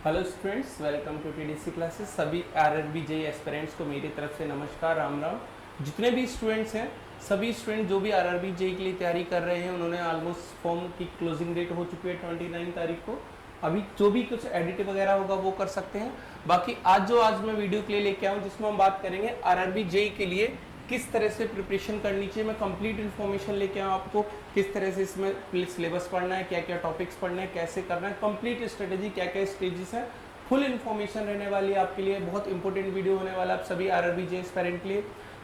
Hello students, welcome to TDC classes. सभी RRB JEE aspirants को मेरी तरफ से नमस्कार, राम राम। जितने भी स्टूडेंट्स हैं, सभी स्टूडेंट जो भी आरआरबी जेईई के लिए तैयारी कर रहे हैं, उन्होंने ऑलमोस्ट फॉर्म की क्लोजिंग डेट हो चुकी है 29 तारीख को। अभी जो भी कुछ एडिट वगैरह होगा वो कर सकते हैं। बाकी आज मैं वीडियो के लिए लेके आऊँ, जिसमें हम बात करेंगे आरआरबी जेईई के लिए किस तरह से प्रिपरेशन करनी चाहिए। मैं कंप्लीट इन्फॉर्मेशन लेके आऊँ आपको, किस तरह से इसमें सिलेबस पढ़ना है, क्या क्या टॉपिक्स पढ़ना है, कैसे करना है, कंप्लीट स्ट्रेटेजी, क्या क्या स्टेजेस है, फुल इन्फॉर्मेशन रहने वाली है आपके लिए। बहुत इंपॉर्टेंट वीडियो होने वाला है आप सभी आरआरबी जेईई एस्पिरेंट के लिए।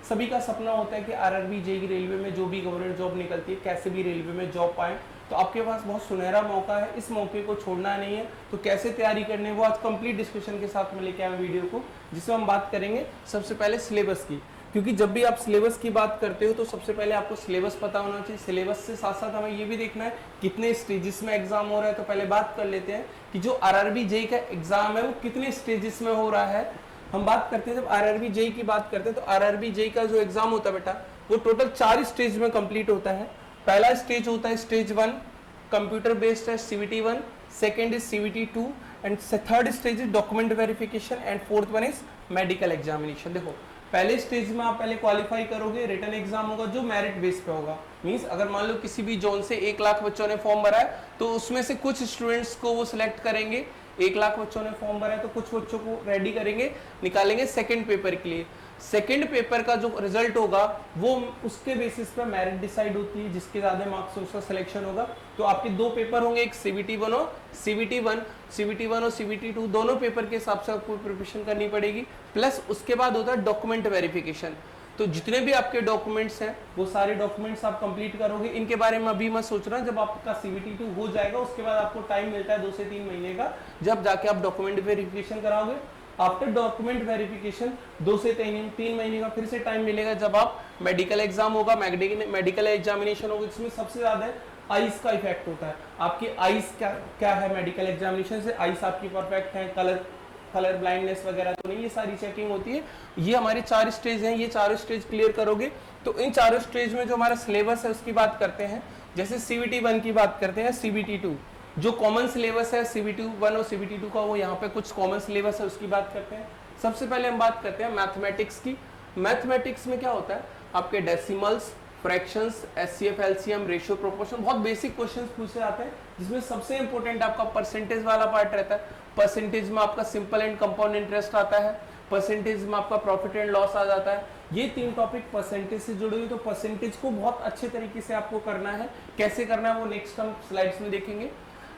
सभी का सपना होता है कि आरआरबी जेईई रेलवे में जो भी गवर्नमेंट जॉब निकलती है, कैसे भी रेलवे में जॉब पाएं। तो आपके पास बहुत सुनहरा मौका है, इस मौके को छोड़ना नहीं है। तो कैसे तैयारी करनी है वो आज कंप्लीट डिस्कशन के साथ में लेके आए वीडियो को, जिसमें हम बात करेंगे सबसे पहले सिलेबस की। क्योंकि जब भी आप सिलेबस की बात करते हो तो सबसे पहले आपको सिलेबस पता होना चाहिए। सिलेबस से साथ साथ हमें ये भी देखना है कितने स्टेजेस में एग्जाम हो रहा है। तो पहले बात कर लेते हैं कि जो आरआरबी जेईई का एग्जाम है वो कितने स्टेजेस में हो रहा है। हम बात करते हैं, जब आरआरबी जेईई की बात करते हैं तो आरआरबी जेईई का जो एग्जाम होता है बेटा, वो टोटल 4 स्टेज में कंप्लीट होता है। पहला स्टेज होता है स्टेज 1, कंप्यूटर बेस्ड है CVT 1, second is CVT 2 and third stage is document verification and fourth one is medical examination. देखो, पहले स्टेज में आप पहले क्वालिफाई करोगे, रिटन एग्जाम होगा जो मेरिट बेस पे होगा। मींस अगर मान लो किसी भी जोन से 1 लाख बच्चों ने फॉर्म भरा है तो उसमें से कुछ स्टूडेंट्स को वो सिलेक्ट करेंगे। 1 लाख बच्चों ने फॉर्म भरा है तो कुछ बच्चों को रेडी करेंगे, निकालेंगे सेकंड पेपर के लिए। सेकंड पेपर का जो रिजल्ट होगा वो उसके बेसिस पे मेरिट डिसाइड होती है, जिसके ज्यादा मार्क्स उसका सिलेक्शन होगा। तो आपके 2 पेपर होंगे, एक CVT 1 और CVT 2, दोनों पेपर के हिसाब से आपको प्रिपरेशन करनी पड़ेगी। प्लस उसके बाद होता है डॉक्यूमेंट वेरिफिकेशन। तो जितने भी आपके डॉक्यूमेंट्स हैं वो सारे डॉक्यूमेंट्स आप कंप्लीट करोगे। इनके बारे में अभी मैं सोच रहा हूँ, जब आपका CVT 2 हो जाएगा उसके बाद आपको टाइम मिलता है 2 से 3 महीने का, जब जाके आप डॉक्यूमेंट वेरिफिकेशन कराओगे। आफ्टर डॉक्यूमेंट वेरिफिकेशन 2 से 3 महीने का फिर से टाइम मिलेगा, जब आप मेडिकल एग्जाम होगा, मेडिकल एग्जामिनेशन होगा, जिसमें सबसे ज्यादा आइस का इफेक्ट होता है। आपकी आइस क्या है मेडिकल एग्जामिनेशन से, आइस आपकी परफेक्ट है, कलर ब्लाइंडनेस वगैरह तो नहीं, ये सारी चेकिंग होती है। ये हमारे 4 स्टेज हैं, ये 4 स्टेज क्लियर करोगे तो इन 4 स्टेज में जो हमारा सिलेबस है उसकी बात करते हैं। जैसे CVT 1 की बात करते हैं, CVT 2 जो कॉमन सिलेबस है CVT 1 और CVT 2 का, वो यहाँ पे कुछ कॉमन सिलेबस है उसकी बात करते हैं। सबसे पहले हम बात करते हैं मैथमेटिक्स की। मैथमेटिक्स में क्या होता है, आपके decimals, fractions, HCF, LCM, ratio, proportion, बहुत बेसिक क्वेश्चंस पूछे जाते हैं, जिसमें सबसे इंपॉर्टेंट आपका परसेंटेज वाला पार्ट रहता है। परसेंटेज में आपका सिंपल एंड कंपाउंड इंटरेस्ट आता है, परसेंटेज में आपका प्रॉफिट एंड लॉस आ जाता है। ये 3 टॉपिक परसेंटेज से जुड़े हुए, तो परसेंटेज को बहुत अच्छे तरीके से आपको करना है। कैसे करना है वो नेक्स्ट हम स्लाइड्स में देखेंगे।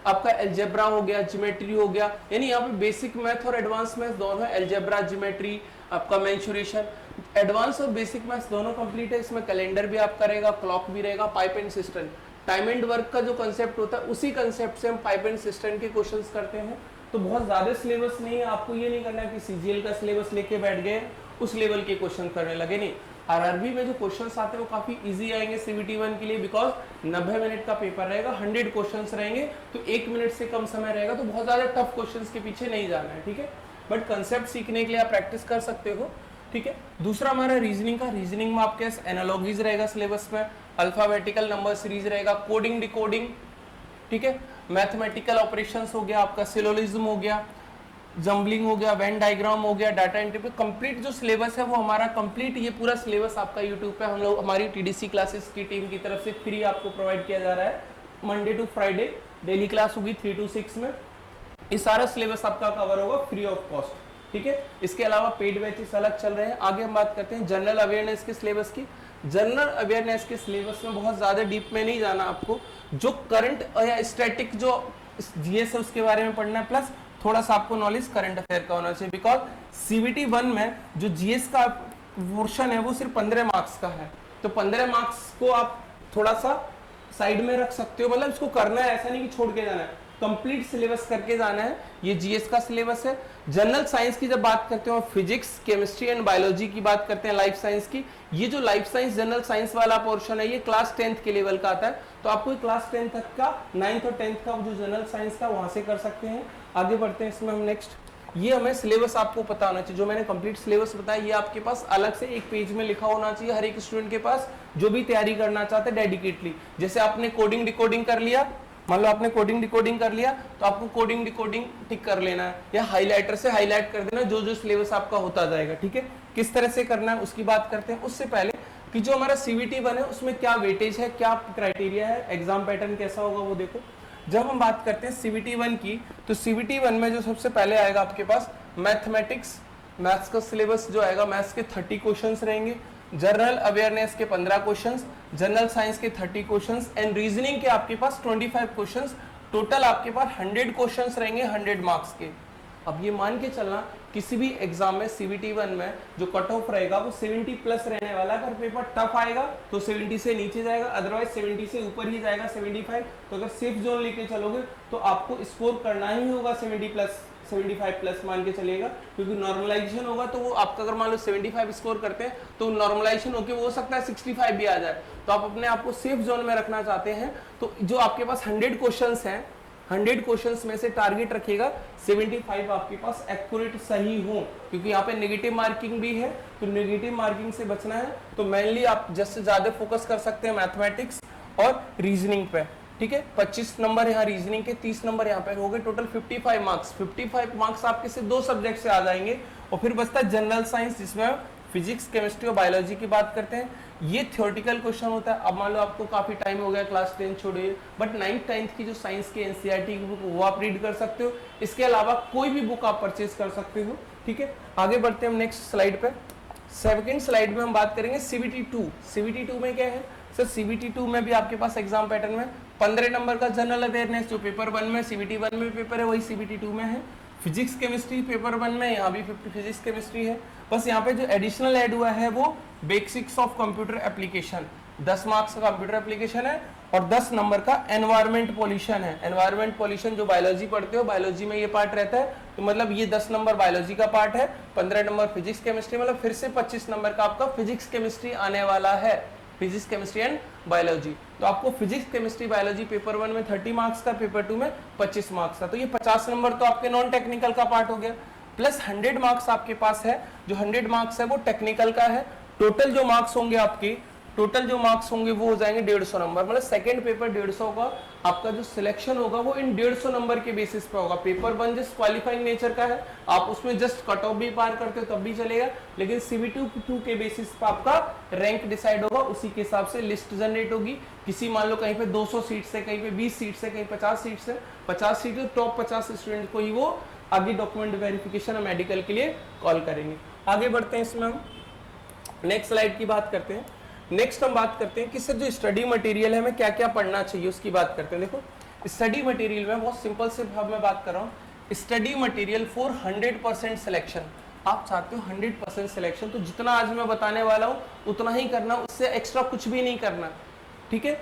आपका अलजेब्रा हो गया, ज्योमेट्री हो गया, यानी यहाँ पे बेसिक मैथ और एडवांस मैथ दोनों है। अलजेब्रा, ज्योमेट्री, आपका मेंसुरेशन, एडवांस और बेसिक मैथ्स दोनों कंप्लीट है। इसमें कैलेंडर भी आप करेगा, क्लॉक भी रहेगा, pipe and system, time and work का जो कंसेप्ट होता है उसी कंसेप्ट से हम पाइप एंड सिस्टम के क्वेश्चंस करते हैं। तो बहुत ज्यादा सिलेबस नहीं है, आपको ये नहीं करना कि CGL का सिलेबस लेके बैठ गए उस लेवल के क्वेश्चन करने लगे, नहीं। आरआरबी में जो क्वेश्चंस आते हैं वो काफी इजी आएंगे CVT 1 के लिए, बिकॉज 90 मिनट का पेपर रहेगा, 100 क्वेश्चंस रहेंगे, तो 1 मिनट से कम समय रहेगा। तो बहुत ज्यादा टफ क्वेश्चंस के पीछे नहीं जाना है, ठीक है। बट कंसेप्ट सीखने के लिए आप प्रैक्टिस कर सकते हो, ठीक है। दूसरा हमारा रीजनिंग का। रीजनिंग में आपके एनालॉजीज रहेगा सिलेबस में, अल्फाबेटिकल नंबर सीरीज रहेगा, कोडिंग डिकोडिंग, ठीक है। मैथमेटिकल ऑपरेशंस हो गया, आपका सिलोजिज्म हो गया, जम्बलिंग हो गया, वेन डायग्राम हो गया, डाटा एंट्री। कंप्लीट जो सिलेबस है वो हमारा कंप्लीट, ये पूरा सिलेबस आपका यूट्यूब पे हम लोग हमारी TDC क्लासेस की टीम की तरफ से फ्री आपको प्रोवाइड किया जा रहा है। Monday to Friday daily class होगी 3 to 6 में। ये सारा सिलेबस आपका कवर होगा फ्री ऑफ कॉस्ट, ठीक है। इसके अलावा पेड बैचेस अलग चल रहे हैं। आगे हम बात करते हैं जनरल अवेयरनेस के सिलेबस की। जनरल अवेयरनेस के सिलेबस में बहुत ज्यादा डीप में नहीं जाना आपको, जो करंट या स्टैटिक जो GS है उसके बारे में पढ़ना है, प्लस थोड़ा सा आपको नॉलेज करंट अफेयर का होना चाहिए। बिकॉज CVT 1 में जो GS का पोर्शन है वो सिर्फ 15 मार्क्स का है, तो 15 मार्क्स को आप थोड़ा सा साइड में रख सकते हो, मतलब इसको करना है, ऐसा नहीं कि छोड़ के जाना है, कंप्लीट सिलेबस करके जाना है। ये GS का सिलेबस है। जनरल साइंस की जब बात करते हो, फिजिक्स, केमिस्ट्री एंड बायोलॉजी की बात करते हैं, लाइफ साइंस की। ये जो लाइफ साइंस जनरल साइंस वाला पोर्शन है ये क्लास 10th के लेवल का आता है, तो आपको क्लास 10 तक का 9th और 10th का जो जनरल साइंस का वहां से कर सकते हैं। आगे बढ़ते हैं इसमें हम नेक्स्ट। ये हमें सिलेबस आपको पता होना चाहिए, जो मैंने कंप्लीट सिलेबस बताया ये आपके पास अलग से एक पेज में लिखा होना चाहिए हर एक स्टूडेंट के पास, जो भी तैयारी करना चाहते हैं डेडिकेटली। जैसे आपने कोडिंग डिकोडिंग कर लिया, मान लो आपने कोडिंग डिकोडिंग कर लिया तो आपको कोडिंग डिकोडिंग टिक कर लेना है, या हाईलाइटर से हाईलाइट कर देना जो जो सिलेबस आपका होता जाएगा। ठीक है, किस तरह से करना है उसकी बात करते हैं। उससे पहले कि जो हमारा CVT 1 है उसमें क्या वेटेज है, क्या क्राइटेरिया है, एग्जाम पैटर्न कैसा होगा वो देखो। जब हम बात करते हैं CVT 1 की, तो CVT 1 में जो सबसे पहले आएगा आपके पास मैथमेटिक्स, मैथ्स का सिलेबस जो आएगा, मैथ्स के 30 क्वेश्चंस रहेंगे, जनरल अवेयरनेस के 15 क्वेश्चंस, जनरल साइंस के 30 क्वेश्चंस एंड रीजनिंग के आपके पास 25 क्वेश्चंस। टोटल आपके पास 100 क्वेश्चंस रहेंगे 100 मार्क्स के। अब ये मान के चलना किसी भी एग्जाम में CVT 1 में जो कट ऑफ रहेगा वो 70 प्लस रहने वाला। अगर पेपर टफ आएगा तो 70 से नीचे जाएगा, अदरवाइज 70 से ऊपर ही जाएगा 75। तो अगर सेफ जोन लेके चलोगे तो आपको स्कोर करना ही होगा 70 प्लस 75 प्लस मान के चलिएगा, क्योंकि नॉर्मलाइजेशन होगा तो वो आपका अगर मान लो 75 स्कोर करते हैं तो नॉर्मलाइजेशन होकर वो हो सकता है 65 भी आ जाए। तो आप अपने आप को सेफ जोन में रखना चाहते हैं तो जो आपके पास 100 क्वेश्चंस हैं, 100 क्वेश्चंस में से टारगेट रखिएगा 75 आपके पास एक्यूरेट सही हो, क्योंकि यहाँ पे नेगेटिव मार्किंग भी है तो नेगेटिव मार्किंग से बचना है। तो मेनली आप जस्ट ज्यादा फोकस कर सकते हैं मैथमेटिक्स और रीजनिंग पे। ठीक है, 25 नंबर यहाँ रीजनिंग के, 30 नंबर यहाँ पे हो गए, टोटल 55 मार्क्स। 55 मार्क्स आपके से 2 सब्जेक्ट से आ जाएंगे। और फिर बचता है जनरल साइंस, जिसमें फिजिक्स, केमिस्ट्री और बायोलॉजी की बात करते हैं। ये थ्योरेटिकल क्वेश्चन होता है। अब मान लो आपको काफी टाइम हो गया क्लास 10 छोड़िए, बट 9th 10th की जो साइंस की NCERT की बुक वो आप रीड कर सकते हो। इसके अलावा कोई भी बुक आप परचेज कर सकते हो। ठीक है, आगे बढ़ते हैं हम नेक्स्ट स्लाइड पे। सेकंड स्लाइड में हम बात करेंगे CVT 2। CVT 2 में क्या है सर? CVT 2 में भी आपके पास एग्जाम पैटर्न में 15 नंबर का जनरल अवेयरनेस जो पेपर 1 में CVT 1 में पेपर है वही CVT 2 में है। फिजिक्स केमिस्ट्री पेपर 1 में, यहाँ भी 50 फिजिक्स केमिस्ट्री है। बस यहाँ पे जो एडिशनल ऐड हुआ है वो basics of computer application, 10 marks का कंप्यूटर एप्लीकेशन है और 10 नंबर का एनवायरमेंट पॉल्यूशन है। एनवायरमेंट पॉल्यूशन जो बायोलॉजी पढ़ते हो, बायोलॉजी में ये पार्ट रहता है, तो मतलब ये 10 नंबर बायोलॉजी का पार्ट है, 15 नंबर फिजिक्स केमिस्ट्री, मतलब फिर से 25 नंबर का आपका फिजिक्स केमिस्ट्री आने वाला है। Physics chemistry and biology. तो आपको फिजिक्स केमिस्ट्री बायोलॉजी पेपर 1 में 30 मार्क्स का, पेपर 2 में 25 मार्क्स का। तो ये 50 नंबर तो आपके नॉन टेक्निकल का पार्ट हो गया, प्लस 100 मार्क्स आपके पास है। जो 100 मार्क्स है वो टेक्निकल का है। टोटल जो मार्क्स होंगे आपके, टोटल जो मार्क्स होंगे वो हो जाएंगे 150 नंबर। मतलब सेकंड पेपर 150 का आपका जो सिलेक्शन होगा वो इन 150 नंबर के बेसिस पे होगा। पेपर 1 जस्ट क्वालिफाइंग नेचर का है, आप उसमें जस्ट कट ऑफ भी पार करते हो तब भी चलेगा, लेकिन CVT 2 के बेसिस पे आपका रैंक डिसाइड होगा। उसी के हिसाब से लिस्ट जनरेट होगी। किसी मान लो कहीं पे 200 सीट से, कहीं पे 20 सीट से, कहीं 50 सीट से, 50 सीट तो टॉप 50 स्टूडेंट को ही वो आगे डॉक्यूमेंट वेरिफिकेशन और मेडिकल के लिए कॉल करेंगे। आगे बढ़ते हैं, इसमें हम नेक्स्ट स्लाइड की बात करते हैं। नेक्स्ट हम बात करते हैं कि सर जो स्टडी मटेरियल है हमें क्या क्या पढ़ना चाहिए उसकी बात करते हैं। देखो स्टडी मटेरियल में बहुत सिंपल से मैं बात कर रहा हूँ, स्टडी मटेरियल फॉर 100% सिलेक्शन। आप चाहते हो 100% सिलेक्शन, तो जितना आज मैं बताने वाला हूँ उतना ही करना, उससे एक्स्ट्रा कुछ भी नहीं करना। ठीक है,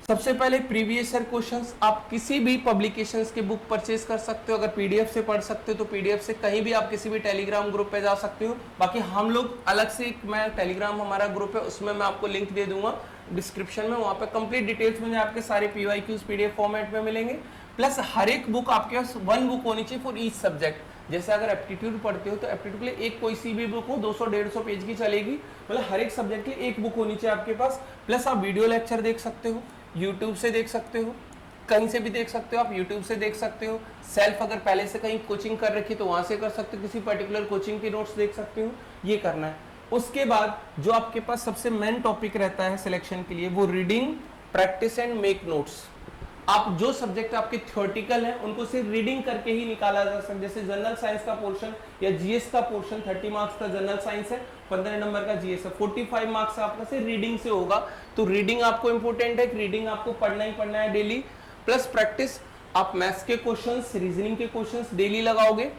सबसे पहले प्रीवियस ईयर क्वेश्चंस आप किसी भी पब्लिकेशंस के बुक परचेज कर सकते हो। अगर PDF से पढ़ सकते हो तो PDF से, कहीं भी आप किसी भी टेलीग्राम ग्रुप पे जा सकते हो। बाकी हम लोग अलग से, मैं टेलीग्राम हमारा ग्रुप है उसमें मैं आपको लिंक दे दूंगा डिस्क्रिप्शन में, वहाँ पे कंप्लीट डिटेल्स में आपके सारे PYQs PDF फॉर्मेट में मिलेंगे। प्लस हर एक बुक आपके पास 1 बुक होनी चाहिए फॉर ईच सब्जेक्ट। जैसे अगर एप्टीट्यूड पढ़ते हो तो एप्टीट्यूड के लिए एक कोई सी भी बुक हो 200-150 पेज की चलेगी, मतलब हर एक सब्जेक्ट के लिए एक बुक होनी चाहिए आपके पास। प्लस आप वीडियो लेक्चर देख सकते हो, यूट्यूब से देख सकते हो, कहीं से भी देख सकते हो, आप यूट्यूब से देख सकते हो। सेल्फ अगर पहले से कहीं कोचिंग कर रखी तो वहां से कर सकते हो, किसी पर्टिकुलर कोचिंग के नोट्स देख सकते हो, ये करना है। उसके बाद जो आपके पास सबसे मेन टॉपिक रहता है सिलेक्शन के लिए वो reading, practice and make notes. आप जो सब्जेक्ट आपके थ्योरेटिकल हैं उनको सिर्फ रीडिंग करके ही निकाला जा सकता है। जैसे जनरल साइंस का पोर्शन या GS का पोर्शन 30 मार्क्स का जनरल साइंस है, 15 नंबर का GS है, 45 मार्क्स आपका सिर्फ रीडिंग से होगा। तो रीडिंग आपको इंपॉर्टेंट है, रीडिंग आपको पढ़ना ही पढ़ना है डेली। प्लस प्रैक्टिस, आप मैथ्स के क्वेश्चंस, रीजनिंग के क्वेश्चंस डेली लगाओगे।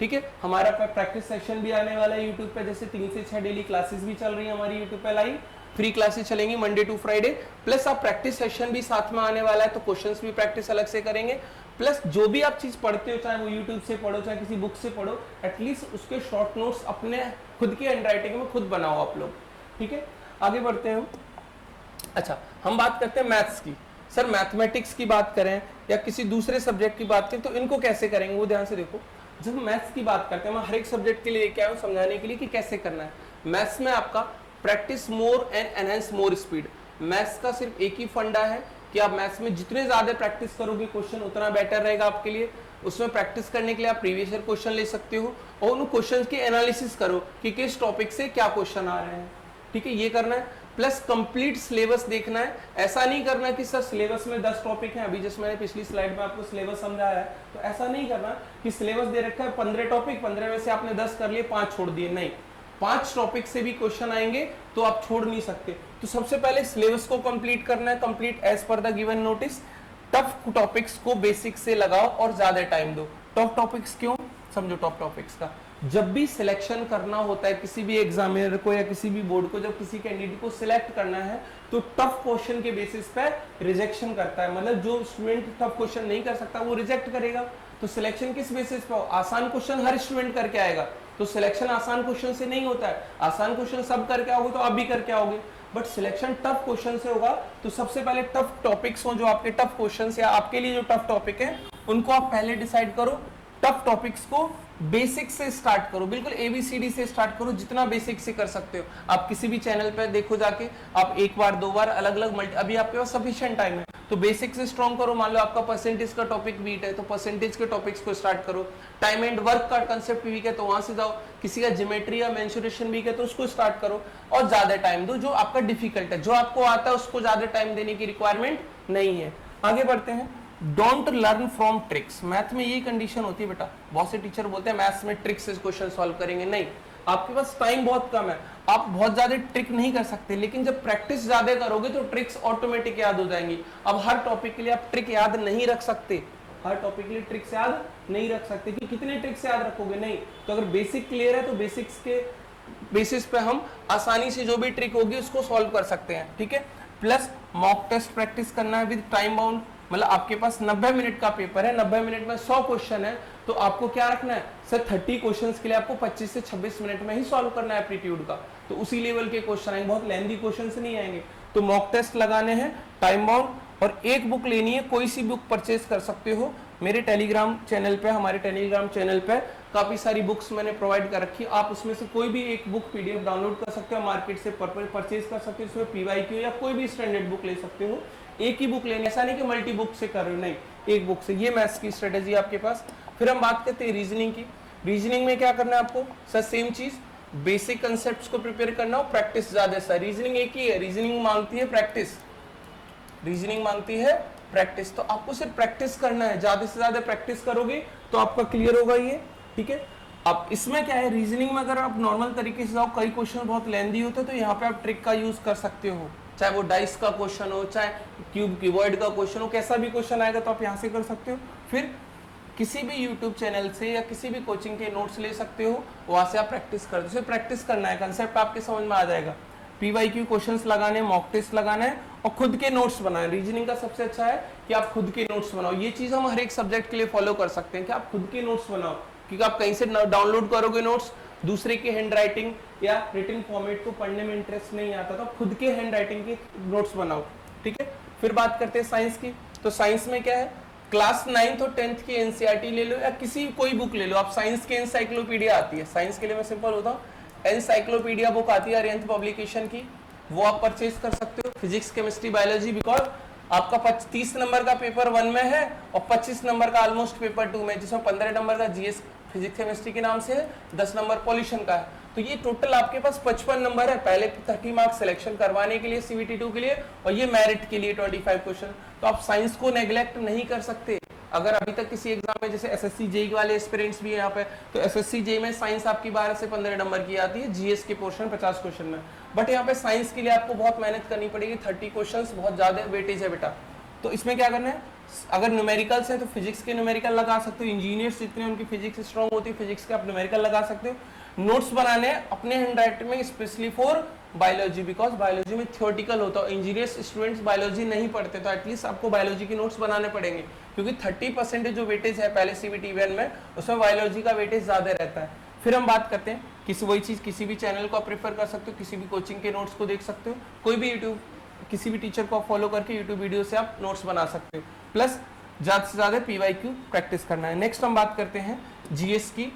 ठीक है, हमारा प्रैक्टिस सेशन भी आने वाला है यूट्यूब पे, जैसे 3 से 6 डेली क्लासेस भी चल रही है हमारी यूट्यूब पे लाइव, फ्री क्लासेस चलेंगी मंडे टू फ्राइडे। प्लस आप प्रैक्टिस सेशन भी साथ में आने वाला है, तो क्वेश्चंस भी प्रैक्टिस अलग से करेंगे। प्लस जो भी आप चीज पढ़ते हो, चाहे वो यूट्यूब से पढ़ो चाहे किसी बुक से पढ़ो, एटलीस्ट उसके शॉर्ट नोट्स अपने खुद की हैंडराइटिंग में खुद बनाओ आप लोग। ठीक है, आगे बढ़ते हैं हम। अच्छा, हम बात करते हैं मैथ्स की। सर मैथमेटिक्स की बात करें या किसी दूसरे सब्जेक्ट की बात करें तो इनको कैसे करेंगे वो ध्यान से देखो। जब मैथ्स की बात करते हैं, मैं हर एक सब्जेक्ट के लिए लेके आया हूं समझाने के लिए कि कैसे करना है। मैथ्स में आपका practice more and enhance more speed. Maths का सिर्फ एक ही फंडा है कि आप मैथ्स में जितने ज्यादा प्रैक्टिस करोगे क्वेश्चन उतना बेटर रहेगा आपके लिए। उसमें प्रैक्टिस करने के लिए आप प्रीवियस ईयर क्वेश्चन ले सकते हो और उन क्वेश्चंस की एनालिसिस करो कि किस टॉपिक से क्या क्वेश्चन आ रहे हैं, ठीक है, ये करना है। प्लस कंप्लीट सिलेबस देखना है, ऐसा नहीं करना कि सर सिलेबस में 10 टॉपिक हैं, अभी जैसे मैंने पिछली स्लाइड में आपको सिलेबस समझाया है, तो ऐसा नहीं करना कि सिलेबस दे रखा है 15 टॉपिक, 15 में से आपने 10 कर लिए, 5 छोड़ दिए, नहीं, 5 टॉपिक से भी क्वेश्चन आएंगे तो आप छोड़ नहीं सकते। तो सबसे पहले सिलेबस को कंप्लीट करना है, complete as per the given notice. Tough topics को बेसिक से लगाओ और ज्यादा टाइम दो। टफ टॉपिक्स क्यों, समझो टफ टॉपिक्स का। जब भी सिलेक्शन करना होता है किसी भी एग्जामिनर को या किसी भी बोर्ड को, जब किसी कैंडिडेट को सिलेक्ट करना है तो टफ क्वेश्चन के बेसिस पे रिजेक्शन करता है, मतलब जो स्टूडेंट टफ क्वेश्चन नहीं कर सकता वो रिजेक्ट करेगा। तो सिलेक्शन किस बेसिस पे हो, आसान क्वेश्चन हर स्टूडेंट करके आएगा, तो सिलेक्शन आसान क्वेश्चन से नहीं होता है। आसान क्वेश्चन सब करके आओगे तो आप भी करके आओगे, बट सिलेक्शन टफ क्वेश्चन से होगा। तो सबसे पहले टफ टॉपिक्स हो, जो आपके टफ क्वेश्चन या आपके लिए जो टफ टॉपिक है उनको आप पहले डिसाइड करो। टफ टॉपिक्स को बेसिक से स्टार्ट करो, बिल्कुल ABCD से स्टार्ट करो, जितना बेसिक से कर सकते हो। आप किसी भी चैनल पे देखो जाके, आप एक बार 2 बार अलग अलग अभी आपके पास सफिशिएंट टाइम है तो बेसिक से स्ट्रॉन्ग करो। मान लो आपका परसेंटेज का टॉपिक वीक है तो परसेंटेज के टॉपिक्स को स्टार्ट करो। टाइम एंड वर्क का कंसेप्ट वीक है तो वहां से जाओ। किसी का ज्योमेट्री या मेंसुरेशन वीक है तो उसको स्टार्ट करो और ज्यादा टाइम दो। जो आपका डिफिकल्ट है, जो आपको आता है, उसको ज्यादा टाइम देने की रिक्वायरमेंट नहीं है। आगे बढ़ते हैं। Don't learn from tricks. Math में यही कंडीशन होती है बेटा, बहुत से टीचर बोलते हैं मैथ्स में ट्रिक्स से क्वेश्चन सॉल्व करेंगे, नहीं, आपके पास टाइम बहुत कम है, आप बहुत ज्यादा ट्रिक नहीं कर सकते, लेकिन जब प्रैक्टिस ज्यादा करोगे तो ट्रिक्स ऑटोमेटिक याद हो जाएंगी। अब हर टॉपिक के लिए आप ट्रिक याद नहीं रख सकते, हर टॉपिक के लिए ट्रिक्स याद नहीं रख सकते कि कितने ट्रिक्स याद रखोगे, नहीं। तो अगर बेसिक क्लियर है तो बेसिक्स के बेसिस पे हम आसानी से जो भी ट्रिक होगी उसको सॉल्व कर सकते हैं, ठीक है। प्लस मॉक टेस्ट प्रैक्टिस करना है विद टाइम बाउंड, मतलब आपके पास 90 मिनट का पेपर है, 90 मिनट में 100 क्वेश्चन है, तो आपको क्या रखना है सर, 30 क्वेश्चंस के लिए आपको 25 से 26 मिनट में ही सॉल्व करना है एप्टीट्यूड का, तो उसी लेवल के क्वेश्चन आएंगे, बहुत लेंथी क्वेश्चंस नहीं आएंगे। तो मॉक टेस्ट लगाने हैं टाइम बाउंड, और एक बुक लेनी है, कोई सी बुक परचेज कर सकते हो। मेरे टेलीग्राम चैनल पे, हमारे टेलीग्राम चैनल पे काफी सारी बुक्स मैंने प्रोवाइड कर रखी है, आप उसमें से कोई भी एक बुक PDF डाउनलोड कर सकते हो, मार्केट से परचेज कर सकते हो, उसमें PYQ या कोई भी स्टैंडर्ड बुक ले सकते हो। एक ही बुक लेनी, ऐसा नहीं कि मल्टी बुक से कर रहे हो, नहीं, एक बुक से। ये मैथ्स की स्ट्रेटेजी आपके पास। फिर हम बात करते हैं रीजनिंग की। रीजनिंग में क्या करना है आपको सर, सेम चीज, बेसिक कंसेप्ट्स को प्रिपेयर करना हो, प्रैक्टिस ज्यादा। सर रीजनिंग एक ही है, रीजनिंग मांगती है प्रैक्टिस, रीजनिंग मांगती है प्रैक्टिस, तो आपको सिर्फ प्रैक्टिस करना है, ज्यादा से ज्यादा प्रैक्टिस करोगे तो आपका क्लियर होगा ये, ठीक है। अब इसमें क्या है, रीजनिंग में अगर आप नॉर्मल तरीके से जाओ, कई क्वेश्चन बहुत लेंथी होते हैं, तो यहाँ पे आप ट्रिक का यूज कर सकते हो, चाहे वो डाइस का क्वेश्चन हो, चाहे क्यूब क्यूबॉइड का क्वेश्चन हो, कैसा भी क्वेश्चन आएगा तो आप यहाँ से कर सकते हो। फिर किसी भी यूट्यूब चैनल से या किसी भी कोचिंग के नोट्स ले सकते हो, वहां से आप प्रैक्टिस कर दो। प्रैक्टिस करना है, कंसेप्ट आपके समझ में आ जाएगा। PYQ क्वेश्चंस लगाने, मॉक टेस्ट लगाना है और खुद के नोट्स बनाए। रीजनिंग का सबसे अच्छा है कि आप खुद के नोट्स बनाओ, ये चीज हम हर एक सब्जेक्ट के लिए फॉलो कर सकते हैं कि आप खुद के नोट्स बनाओ, क्योंकि आप कहीं से डाउनलोड करोगे नोट्स, दूसरे की हैंड राइटिंग या रिटन फॉर्मेट को पढ़ने में इंटरेस्ट नहीं आता, तो खुद के हैंड राइटिंग के नोट्स बनाओ, ठीक है। फिर बात करते हैं साइंस की। तो साइंस में क्या है, क्लास 9th और 10th की NCERT ले लो या किसी कोई बुक ले लो आप। साइंस की एनसाइक्लोपीडिया आती है, साइंस के लिए मैं सिंपल होता हूँ, एनसाइक्लोपीडिया बुक आती है अरिहंत पब्लिकेशन की, वो आप परचेज कर सकते हो। फिजिक्स केमिस्ट्री बायोलॉजी, बिकॉज आपका 30 नंबर का पेपर 1 में है और 25 नंबर का ऑलमोस्ट पेपर 2 में, जिसमें 15 नंबर का GS फिजिक्स केमिस्ट्री के नाम से है, 10 नंबर पॉल्यूशन का है, तो ये टोटल आपके पास 55 नंबर है। पहले 30 मार्क्स सिलेक्शन करवाने के लिए CBT 2 के लिए, और ये मेरिट के लिए 25 क्वेश्चन। तो आप साइंस को नेग्लेक्ट नहीं कर सकते। अगर अभी तक किसी एग्जाम में, जैसे SSC JEE वाले एस्पिरेंट्स भी है यहाँ पे, तो SSC JEE में साइंस आपकी 12 से 15 नंबर की आती है, GS के पोर्शन 50 क्वेश्चन में, बट यहाँ पे साइंस के लिए आपको बहुत मेहनत करनी पड़ेगी, 30 क्वेश्चन बहुत ज्यादा वेटेज है बेटा। तो इसमें क्या करना है, अगर न्यूमेरिकल्स है तो फिजिक्स के न्यूमेरिकल लगा सकते हो, इंजीनियर्स जितने उनकी फिजिक्स स्ट्रॉन्ग होती है, फिजिक्स के आप न्यूमेरिकल लगा सकते हो। नोट्स बनाने अपने हैंड राइटिंग में, specially for biology, because biology में थियोरटिकल होता है, इंजीनियर्स स्टूडेंट्स बायोलॉजी नहीं पढ़ते, तो एटलीस्ट आपको बायोलॉजी के नोट्स बनाने पड़ेंगे, क्योंकि 30% जो वेटेज है पहले CBT 1 में, उसमें बायोलॉजी का वेटेज ज्यादा रहता है। फिर हम बात करते हैं किसी, वही चीज किसी भी चैनल को आप प्रेफर कर सकते हो, किसी भी कोचिंग के नोट्स को देख सकते हो, कोई भी यूट्यूब किसी भी टीचर को फॉलो करके यूट्यूब वीडियो से आप नोट्स बना सकते हो। प्लस ज्यादा से ज्यादा PYQ प्रैक्टिस करना है। नेक्स्ट हम बात करते हैं GS की,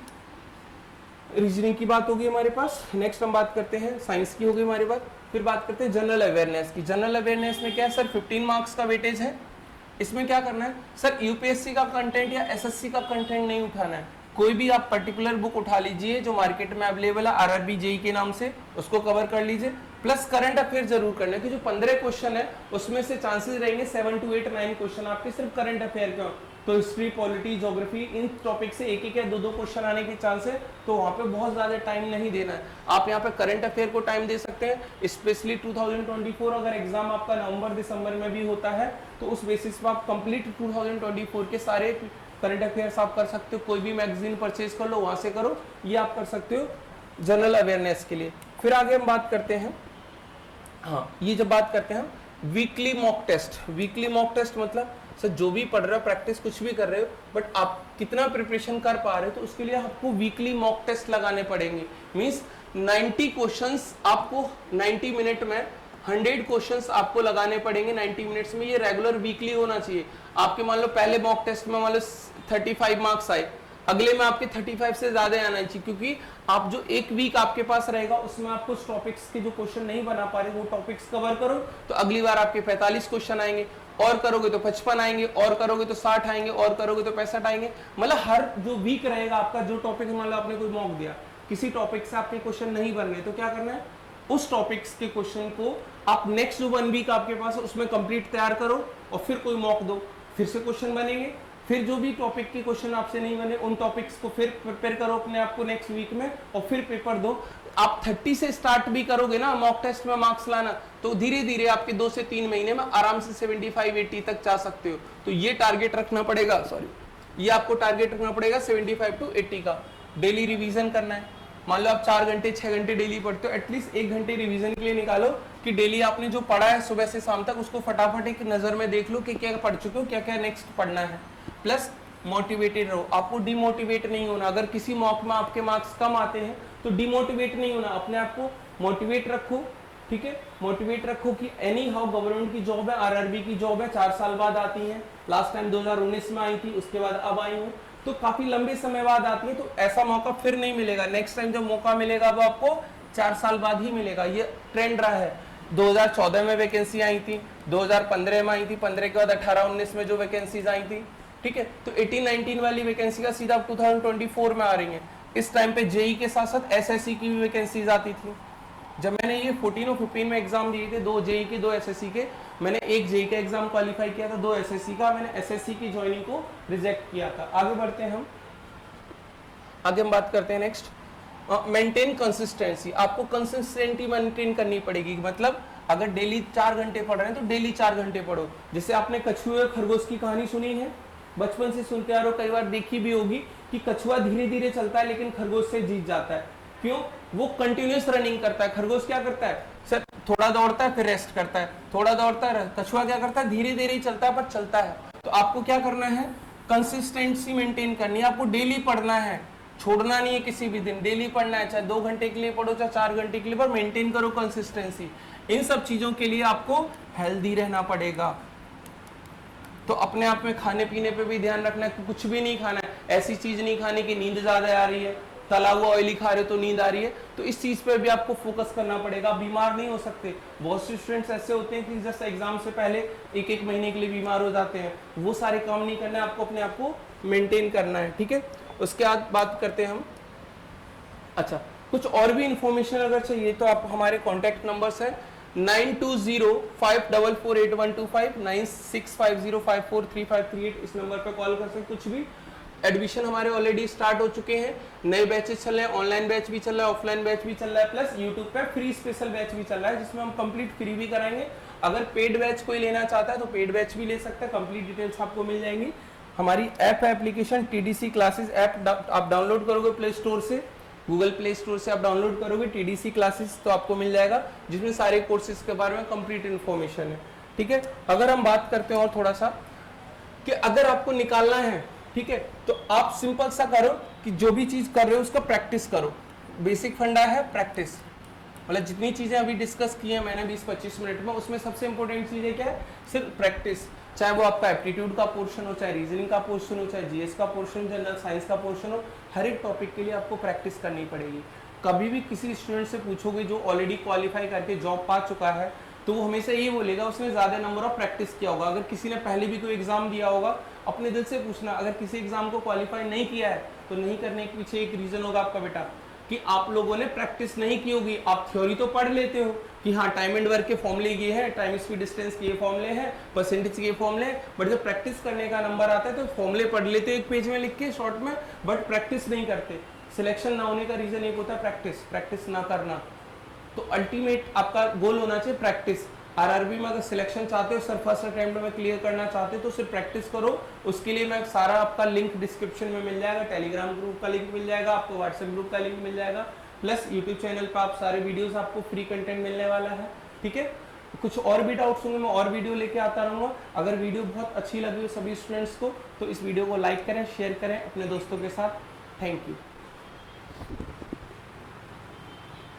रीजनिंग की बात होगी हमारे पास। नेक्स्ट हम बात करते हैं साइंस की, होगी हमारे पास। फिर बात करते हैं जनरल अवेयरनेस की। जनरल अवेयरनेस में क्या है सर, 15 मार्क्स का वेटेज है। इसमें क्या करना है सर, यूपीएससी का कंटेंट या एसएससी का कंटेंट नहीं उठाना है, कोई भी आप पर्टिकुलर बुक उठा लीजिए जो मार्केट में अवेलेबल है, आरआरबी जेई के नाम से, उसको कवर कर लीजिए। प्लस करंट अफेयर जरूर करना है कि जो 15 क्वेश्चन है उसमें से चांसेस रहेंगे 7 to 8 9 क्वेश्चन आपके सिर्फ करंट अफेयर के, तो हिस्ट्री, पॉलिटी, ज्योग्राफी, इन टॉपिक से एक या दो क्वेश्चन आने के चांस है, तो वहां पे बहुत ज्यादा टाइम नहीं देना है। आप यहाँ पे करंट अफेयर को टाइम दे सकते हैं, स्पेशली 2024 अगर एग्जाम आपका नवंबर दिसंबर में भी होता है तो उस बेसिस पर आप कंप्लीट 2024 के सारे करंट अफेयर्स आप कर सकते हो। कोई भी मैगजीन परचेज कर लो, वहां से करो, ये आप कर सकते हो जनरल अवेयरनेस के लिए। फिर आगे हम बात करते हैं, हाँ ये जब बात करते हैं weekly mock test. Weekly mock test मतलब सर जो भी पढ़ रहे हो, प्रैक्टिस कुछ भी कर रहे हो, बट आप कितना प्रिपरेशन कर पा रहे हो, तो उसके लिए आपको वीकली मॉक टेस्ट लगाने पड़ेंगे। मींस 90 क्वेश्चंस आपको 90 मिनट में 100 क्वेश्चंस आपको लगाने पड़ेंगे 90 मिनट्स में। ये रेगुलर वीकली होना चाहिए। आपके मान लो पहले मॉक टेस्ट में मान लो 35 मार्क्स आए, अगले में आपके 35 से ज्यादा आना चाहिए, क्योंकि आप जो एक वीक आपके पास रहेगा उसमें आप कुछ टॉपिक्स के जो क्वेश्चन नहीं बना पा रहे वो टॉपिक्स कवर करो, तो अगली बार आपके 45 क्वेश्चन आएंगे, और करोगे तो 55 आएंगे, और करोगे तो 60 आएंगे, और करोगे तो 65 आएंगे। मतलब हर जो वीक रहेगा आपका, जो टॉपिक मान लो आपने कोई मॉक दिया, किसी टॉपिक से आपके क्वेश्चन नहीं बन रहे, तो क्या करना है, उस टॉपिक्स के क्वेश्चन को आप नेक्स्ट जो 1 वीक आपके पास है उसमें कंप्लीट तैयार करो, और फिर कोई मॉक दो, फिर से क्वेश्चन बनेंगे, फिर जो भी टॉपिक के क्वेश्चन आपसे नहीं बने उन टॉपिक्स को फिर प्रिपेयर करो अपने आप को नेक्स्ट वीक में, और फिर पेपर दो। आप 30 से स्टार्ट भी करोगे ना मॉक टेस्ट में मार्क्स लाना, तो धीरे धीरे आपके 2 से 3 महीने में आराम से 75-80 तक जा सकते हो। तो ये टारगेट रखना पड़ेगा, ये आपको टारगेट रखना पड़ेगा 75 to 80 का। डेली रिवीजन करना है, मान लो आप 4 घंटे 6 घंटे डेली पढ़ते हो, एटलीस्ट 1 घंटे रिवीजन के लिए निकालो कि डेली आपने जो पढ़ा है सुबह से शाम तक उसको फटाफट एक नजर में देख लो कि क्या पढ़ चुके हो, क्या क्या नेक्स्ट पढ़ना है। प्लस मोटिवेटेड रहो, आपको डिमोटिवेट नहीं होना। अगर किसी मॉक में आपके मार्क्स कम आते हैं तो डिमोटिवेट नहीं होना, अपने आप को मोटिवेट रखो, ठीक है, मोटिवेट रखो कि एनी हाउ गवर्नमेंट की जॉब है, आरआरबी की जॉब है, 4 साल बाद आती है, लास्ट टाइम 2019 में आई थी, उसके बाद अब आई हूँ, तो काफी लंबे समय बाद आती है, तो ऐसा मौका फिर नहीं मिलेगा। नेक्स्ट टाइम जब मौका मिलेगा वो आपको 4 साल बाद ही मिलेगा। ये ट्रेंड रहा है, 2014 में वैकेंसी आई थी, 2015 में आई थी, 15 के बाद 18-19 में जो वैकेंसीज आई थी, ठीक है, तो 18-19 वाली वैकेंसी का सीधा 2024 में आ रही है। इस टाइम पे जेई के साथ साथ एसएससी की भी वैकेंसीज आती थी। जब मैंने ये 14 और 15 में एग्जाम दिए थे, 2 जेई के 2 एसएससी के, मैंने 1 जेई का एग्जाम क्वालिफाई किया था, 2 एसएससी का, मैंने एसएससी की ज्वाइनिंग को रिजेक्ट किया था। आगे बढ़ते हैं हम, आगे हम बात करते हैं नेक्स्ट, मेंटेन कंसिस्टेंसी। आपको कंसिस्टेंटी मेंटेन करनी पड़ेगी, मतलब अगर डेली 4 घंटे पढ़ रहे हैं तो डेली 4 घंटे पढ़ो। जैसे आपने कछुए खरगोश की कहानी सुनी है, बचपन से सुनते आ रहे हो, कई बार देखी भी होगी कि कछुआ धीरे धीरे चलता है लेकिन खरगोश से जीत जाता है। क्यों? वो कंटिन्यूअस रनिंग करता है। खरगोश क्या करता है सर, थोड़ा दौड़ता है फिर रेस्ट करता है, थोड़ा दौड़ता है। कछुआ क्या करता है, धीरे धीरे ही चलता है पर चलता है। तो आपको क्या करना है, कंसिस्टेंसी मेंटेन करनी है, आपको डेली पढ़ना है, छोड़ना नहीं है किसी भी दिन, डेली पढ़ना है, चाहे 2 घंटे के लिए पढ़ो चाहे 4 घंटे के लिए, पर मेंटेन करो कंसिस्टेंसी। इन सब चीजों के लिए आपको हेल्दी रहना पड़ेगा। तो अपने आप में खाने पीने पे भी ध्यान रखना है कि कुछ भी नहीं खाना है, ऐसी चीज नहीं खानी कि नींद ज्यादा आ रही है, तला हुआ ऑयली खा रहे हो तो नींद आ रही है, तो इस चीज पे भी आपको फोकस करना पड़ेगा। आप बीमार नहीं हो सकते। बहुत से स्टूडेंट्स ऐसे होते हैं कि जस्ट एग्जाम से पहले 1-1 महीने के लिए बीमार हो जाते हैं। वो सारे काम नहीं करना है, आपको अपने आप को मेंटेन करना है, ठीक है। उसके बाद बात करते हैं हम, अच्छा कुछ और भी इंफॉर्मेशन अगर चाहिए तो आप हमारे कॉन्टेक्ट नंबर्स है 9205448125, 9650543538, इस नंबर पे कॉल कर सकते। कुछ भी एडमिशन हमारे ऑलरेडी स्टार्ट हो चुके हैं, नए बैचेस चल रहे हैं, ऑनलाइन बैच भी चल रहा है, ऑफलाइन बैच भी चल रहा है, प्लस यूट्यूब पे फ्री स्पेशल बैच भी चल रहा है जिसमें हम कंप्लीट फ्री भी कराएंगे। अगर पेड बैच कोई लेना चाहता है तो पेड बैच भी ले सकता है, कंप्लीट डिटेल्स आपको मिल जाएंगी। हमारी app application TDC classes app आप डाउनलोड करोगे प्ले स्टोर से, गूगल प्ले स्टोर से आप डाउनलोड करोगे TDC क्लासेस तो आपको मिल जाएगा, जिसमें सारे कोर्सेज के बारे में कंप्लीट इन्फॉर्मेशन है, ठीक है। अगर हम बात करते हैं और थोड़ा सा कि अगर आपको निकालना है, ठीक है, तो आप सिंपल सा करो कि जो भी चीज कर रहे हो उसका प्रैक्टिस करो। बेसिक फंडा है प्रैक्टिस, मतलब जितनी चीजें अभी डिस्कस की है मैंने 20-25 मिनट में, उसमें सबसे इंपॉर्टेंट चीज है क्या है, सिर्फ प्रैक्टिस। चाहे वो आपका एप्टीट्यूड का पोर्शन हो, चाहे रीजनिंग का पोर्शन हो, चाहे GS का पोर्शन, जनरल साइंस का पोर्शन हो, हर एक टॉपिक के लिए आपको प्रैक्टिस करनी पड़ेगी। कभी भी किसी स्टूडेंट से पूछोगे जो ऑलरेडी क्वालिफाई करके जॉब पा चुका है, तो वो हमेशा ये बोलेगा उसने ज़्यादा नंबर ऑफ प्रैक्टिस किया होगा। अगर किसी ने पहले भी कोई एग्जाम दिया होगा, अपने दिल से पूछना, अगर किसी एग्जाम को क्वालिफाई नहीं किया है तो नहीं करने के पीछे एक रीज़न होगा आपका बेटा कि आप लोगों ने प्रैक्टिस नहीं की होगी। आप थ्योरी तो पढ़ लेते हो कि हाँ टाइम एंड वर्क के फॉर्मूले ये है, टाइम स्पीड डिस्टेंस के ये फॉर्मूले हैं, परसेंटेज के फॉर्मूले हैं, बट जब प्रैक्टिस करने का नंबर आता है तो फॉर्मूले पढ़ लेते हो एक पेज में लिख के शॉर्ट में, बट प्रैक्टिस नहीं करते। सिलेक्शन ना होने का रीजन एक होता है प्रैक्टिस ना करना। तो अल्टीमेट आपका गोल होना चाहिए प्रैक्टिस। आरआरबी में अगर सिलेक्शन चाहते हो, सर फर्स्ट अटेम्प्ट में क्लियर करना चाहते हो तो सिर्फ प्रैक्टिस करो। उसके लिए मैं सारा आपका लिंक डिस्क्रिप्शन में मिल जाएगा, टेलीग्राम ग्रुप का लिंक मिल जाएगा, आपको व्हाट्सएप ग्रुप का लिंक मिल जाएगा, प्लस यूट्यूब चैनल पर आप सारे वीडियोस आपको फ्री कंटेंट मिलने वाला है। ठीक है, कुछ और भी डाउट्स होंगे मैं और वीडियो लेके आता रहूँगा। अगर वीडियो बहुत अच्छी लगी हो सभी स्टूडेंट्स को तो इस वीडियो को लाइक करें, शेयर करें अपने दोस्तों के साथ। Thank you.